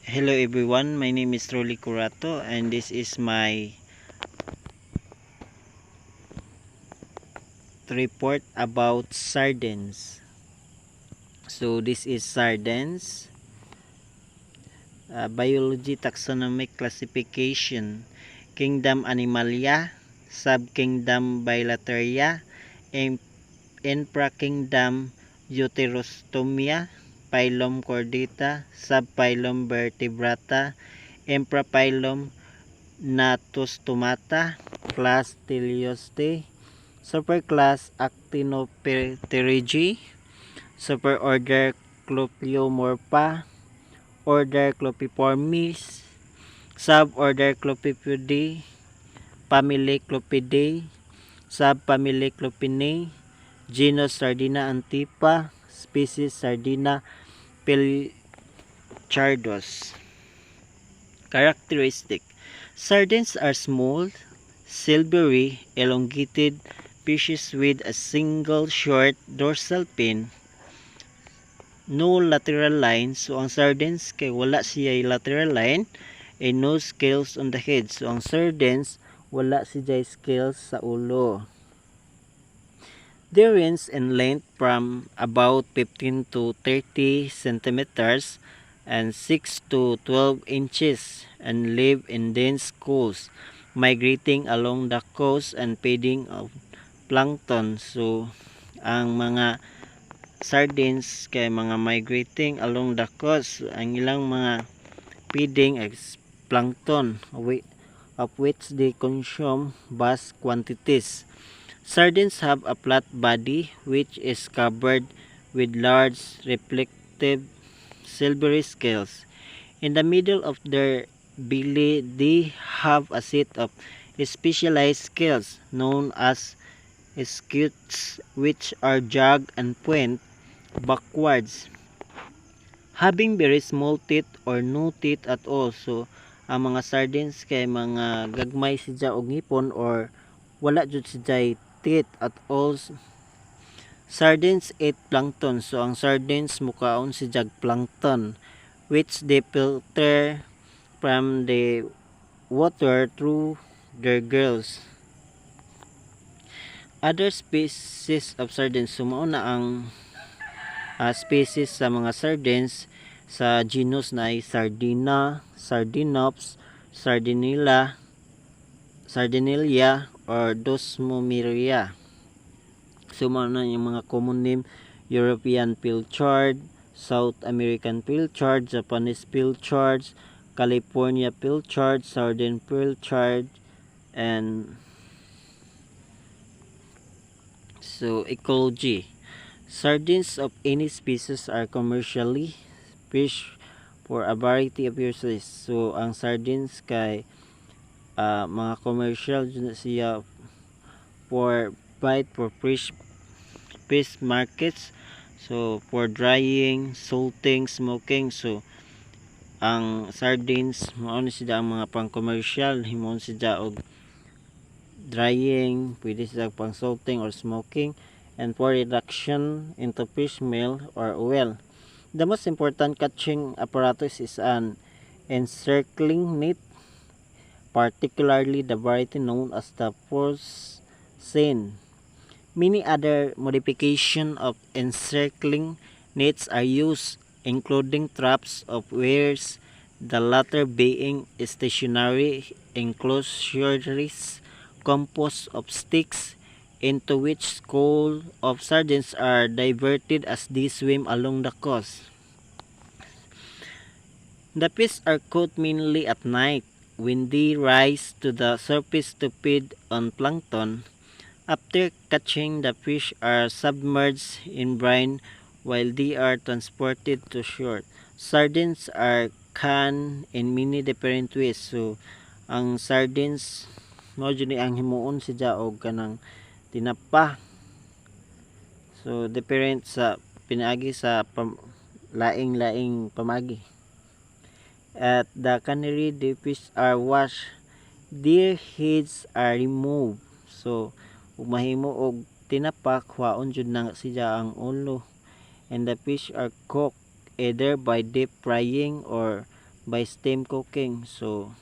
Hello everyone, my name is Rolly Curato and this is my report about sardines. So this is sardines, biology taxonomic classification, kingdom Animalia, subkingdom Bilateria, infrakingdom Euterostomia, phylum Chordata, subphylum Vertebrata, infraphylum Natostomata, class Teleoste, superclass Actinopterygi, superorder Clopiomorpha, order Clopiformis, suborder Clopipodidae, family Clopidae, subfamily Clopinae, genus Sardina antipa, species Sardina pilchardos. Characteristic: sardines are small, silvery, elongated fishes with a single short dorsal fin, no lateral line. So ang sardines kay wala siya lateral line, and no scales on the head. So ang sardines wala siya scales sa ulo. They range in length from about 15 to 30 centimeters and 6 to 12 inches and live in dense schools, migrating along the coast and feeding of plankton. So ang mga sardines kay mga migrating along the coast, ang ilang mga feeding is plankton of which they consume vast quantities. Sardines have a flat body which is covered with large reflective silvery scales. In the middle of their belly they have a set of specialized scales known as scutes, which are jagged and point backwards, having very small teeth or no teeth at all. So ang mga sardines kay mga gagmay sidya og ngipon or wala jud sidya teeth at all. Sardines eat plankton. So ang sardines mukaon si jag plankton which they filter from the water through their gills. Other species of sardines, sumao na ang species sa mga sardines sa genus na ay Sardina, Sardinops, Sardinelia or Dosmomeria. Sumao na yung mga common name: European pilchard, South American pilchard, Japanese pilchard, California pilchard, Southern pilchard, and so ecology. Sardines of any species are commercially fished for a variety of uses. So ang sardines kay mga commercial siya for bite for fish markets. So for drying, salting, smoking. So ang sardines mao ni sila ang mga pang commercial, himon sila og drying, pwede sila pang salting or smoking, and for reduction into fish meal or oil. The most important catching apparatus is an encircling net, particularly the variety known as the force seine. Many other modifications of encircling nets are used, including traps of weirs, the latter being stationary enclosures composed of sticks into which schools of sardines are diverted as they swim along the coast. The fish are caught mainly at night when they rise to the surface to feed on plankton. After catching, the fish are submerged in brine while they are transported to shore. Sardines are canned in many different ways. So ang sardines mao jud ni ang himuon siya og kanang tinapa. So different sa pinaagi sa laing-laing pamagi. At the cannery, the fish are washed, their heads are removed. So ug mahimo og tinapa, kuhaon jud na siya ang ulo, and the fish are cooked either by deep frying or by steam cooking. So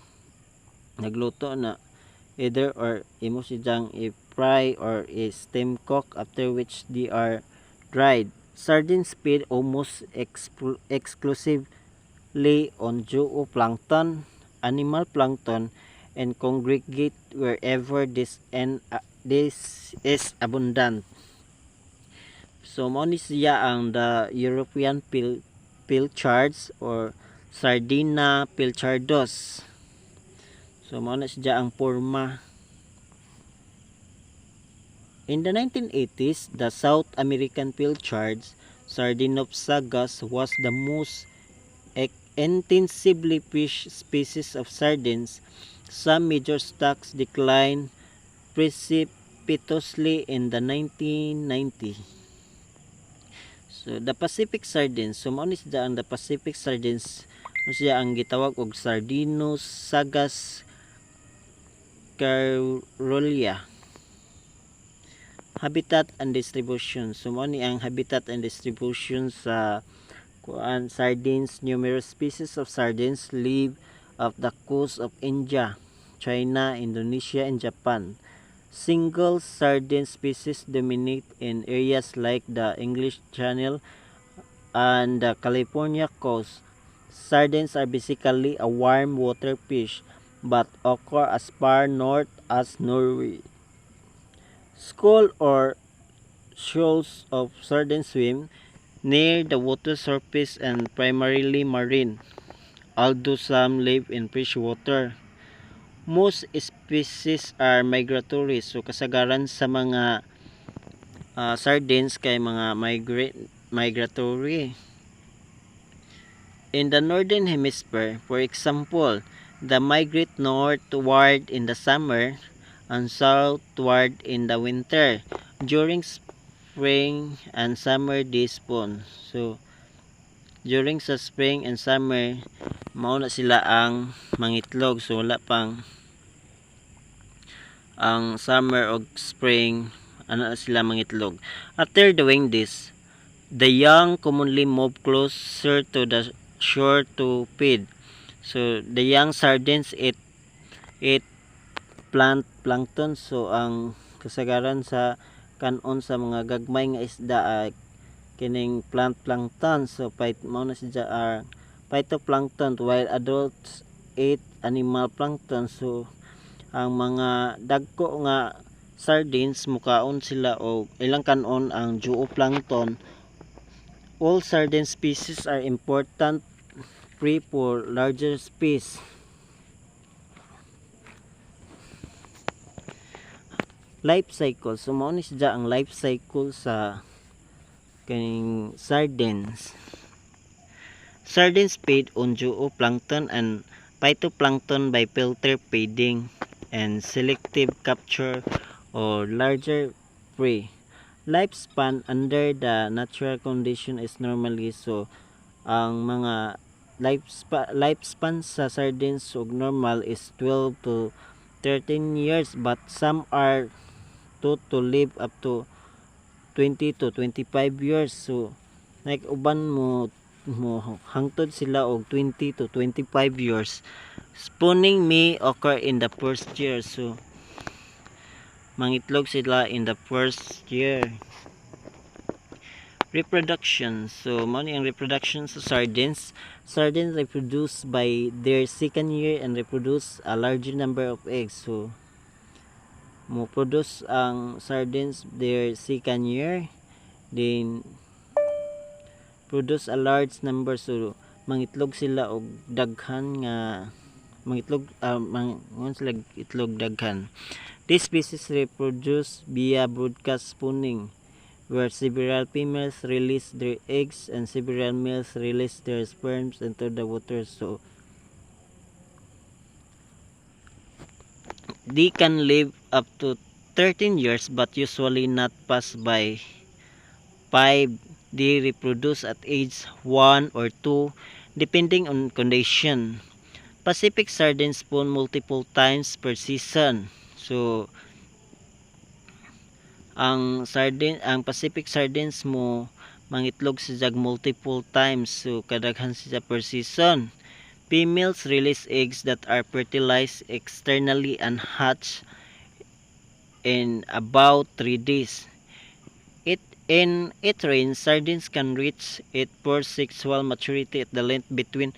nagluto na either or imo silang i-fry or i-steam cook, after which they are dried. Sardines feed almost exclusively on zooplankton, animal plankton, and congregate wherever this is abundant. So mo ni siya ang the European pilchards or Sardina pilchardos. So mo na siya ang porma. In the 1980s, the South American pilchards Sardinopsagus was the most intensively fished species of sardines. Some major stocks declined precipitously in the 1990s. So the Pacific sardines, so mao ni siya ang the Pacific sardines, mo siya ang gitawag og Sardinus sagas carolia. Habitat and distribution. So mao ni ang habitat and distribution sa sardines. Numerous species of sardines live off the coast of India, China, Indonesia, and Japan. Single sardine species dominate in areas like the English Channel and the California coast. Sardines are basically a warm water fish but occur as far north as Norway. School or shoals of sardines swim near the water surface and primarily marine, although some live in fresh water. Most species are migratory, so kasagaran sa mga sardines kay mga migratory. In the northern hemisphere, for example, they migrate northward in the summer and southward in the winter. During spring and summer they spawn. So during sa spring and summer mao na sila ang mangitlog. So wala pang ang summer o spring ana na sila mangitlog. After doing this, the young commonly move closer to the shore to feed. So the young sardines eat plankton. So ang kasagaran sa kanon sa mga gagmay nga isda ay kining plankton. So mao na siya phytoplankton, while adults eat animal plankton. So ang mga dagko nga sardines mukaon sila o ilang kanon ang zooplankton. All sardine species are important prey for larger species. Life cycle. So mao ni siya ang life cycle sa kaning sardines. Sardines feed on zooplankton and phytoplankton by filter feeding and selective capture or larger prey. Lifespan under the natural condition is normally so ang mga lifespan sa sardines ug normal is 12 to 13 years, but some are thought to live up to 20 to 25 years. So like uban mo hangtod sila og 20 to 25 years. Spawning may occur in the first year. So mangitlog sila in the first year. Reproduction. So mao ni ang reproduction sa sardines. Sardines reproduce by their second year and reproduce a larger number of eggs. So mo produce ang sardines their second year, then produce a large number. So mangitlog sila og daghan nga mangitlog sila itlog daghan. This species reproduce via broadcast spawning, where several females release their eggs and several males release their sperms into the water. So they can live up to 13 years but usually not pass by 5. They reproduce at age 1 or 2 depending on condition. Pacific sardines spawn multiple times per season. So ang Pacific sardines mo mangitlog sa multiple times. So kadaghan siya per season. Females release eggs that are fertilized externally and hatch in about 3 days. It in it range, sardines can reach its first sexual maturity at the length between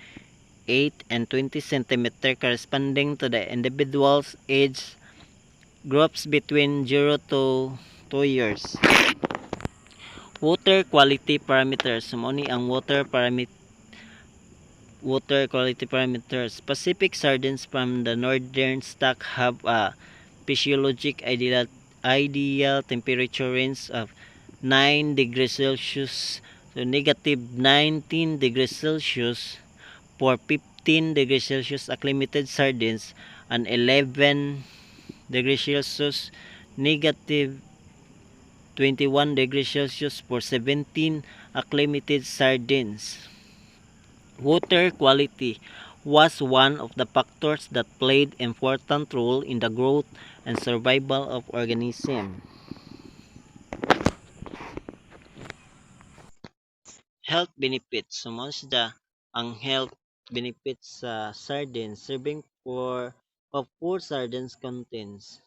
8 and 20 centimeter, corresponding to the individual's age groups between 0 to 2 years. Water quality parameters. Sumuni ang water quality parameters. Pacific sardines from the northern stock have a physiologic ideal temperature range of 9 degrees Celsius to negative 19 degrees Celsius for 15 degrees Celsius acclimated sardines and 11 degrees Celsius negative 21 degrees Celsius for 17 acclimated sardines. Water quality was one of the factors that played important role in the growth and survival of organisms. Health benefits. Sumasda ang health benefits sa sardines. Serving for of 4 sardines contains.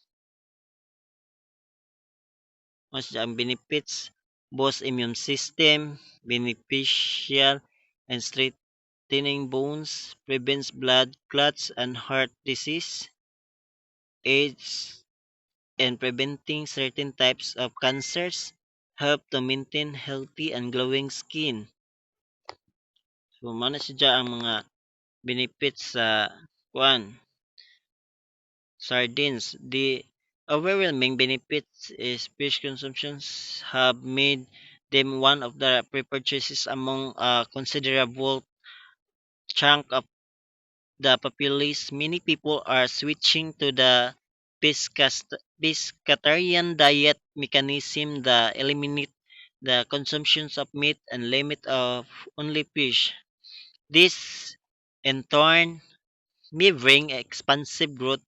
Sumasda ang benefits. Boost immune system. Beneficial and strengthening bones. Prevents blood clots and heart disease. Aids and preventing certain types of cancers. Help to maintain healthy and glowing skin. So, mana siya ang mga benefits sa kuan sardines. The overwhelming benefits is fish consumptions have made them one of the preferred choices among a considerable chunk of the populace. Many people are switching to the pescatarian diet mechanism that eliminate the consumptions of meat and limit of only fish. This in turn may bring expansive growth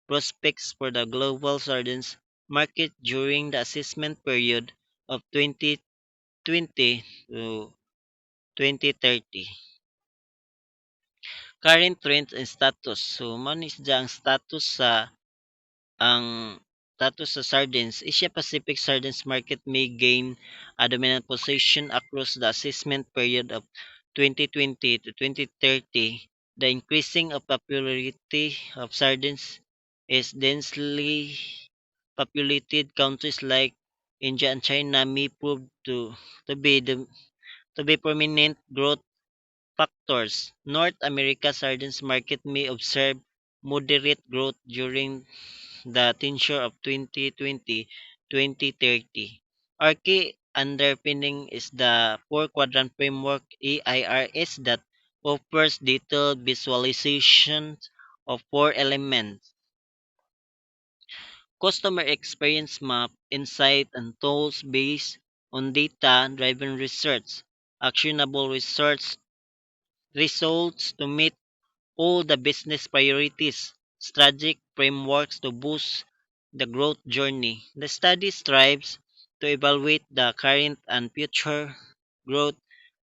prospects for the global sardines market during the assessment period of 2020 to 2030. Current trends and status. So, man is ang status sa ang status sa sardines. Asia Pacific sardines market may gain a dominant position across the assessment period of 2020 to 2030. The increasing of popularity of sardines is densely populated countries like India and China may prove to be to be prominent growth factors. North America sardines market may observe moderate growth during the tenure of 2020-2030. Our key underpinning is the four-quadrant framework AIRS that offers detailed visualizations of four elements: customer experience map, insight, and tools based on data-driven research, actionable research results to meet all the business priorities, strategic frameworks to boost the growth journey. The study strives to evaluate the current and future growth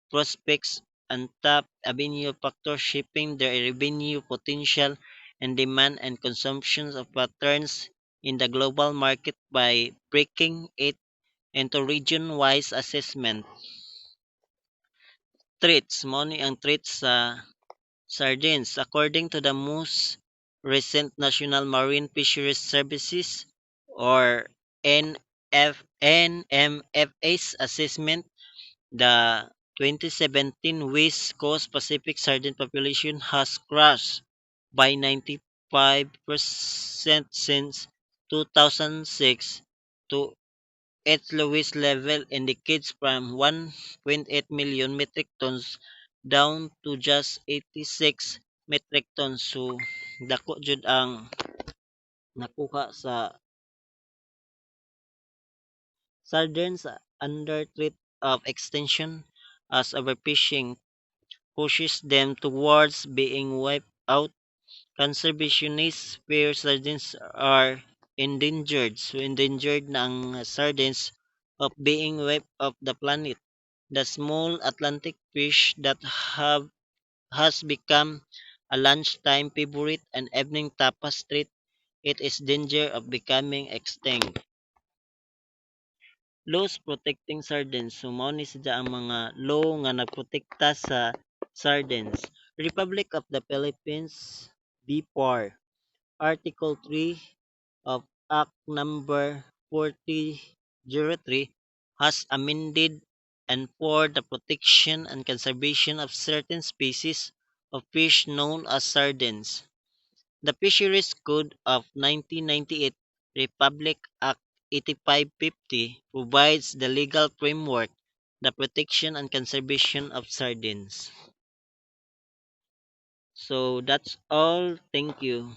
prospects and top avenue factors shaping their revenue potential and demand and consumption of patterns in the global market by breaking it into region-wise assessment. Traits. Mo ang traits sa sardines. According to the most recent National Marine Fisheries Services or NMFA's assessment, the 2017 West Coast Pacific sardine population has crashed by 95% since 2006 to its lowest level in decades, from 1.8 million metric tons down to just 86 metric tons. So dako jud ang nakuha sa sardines under threat of extinction as overfishing pushes them towards being wiped out. Conservationists fear sardines are endangered. So endangered na ang sardines of being wiped off the planet. The small Atlantic fish that have has become a lunchtime favorite and evening tapas treat, it is danger of becoming extinct. Laws protecting sardines. Sumao ni sadya ang mga law nga nagprotekta sa sardines. Republic of the Philippines, BPAR. Article 3 of Act number 4003 has amended and for the protection and conservation of certain species of fish known as sardines. The Fisheries Code of 1998, Republic Act 8550 provides the legal framework, the protection and conservation of sardines. So that's all. Thank you.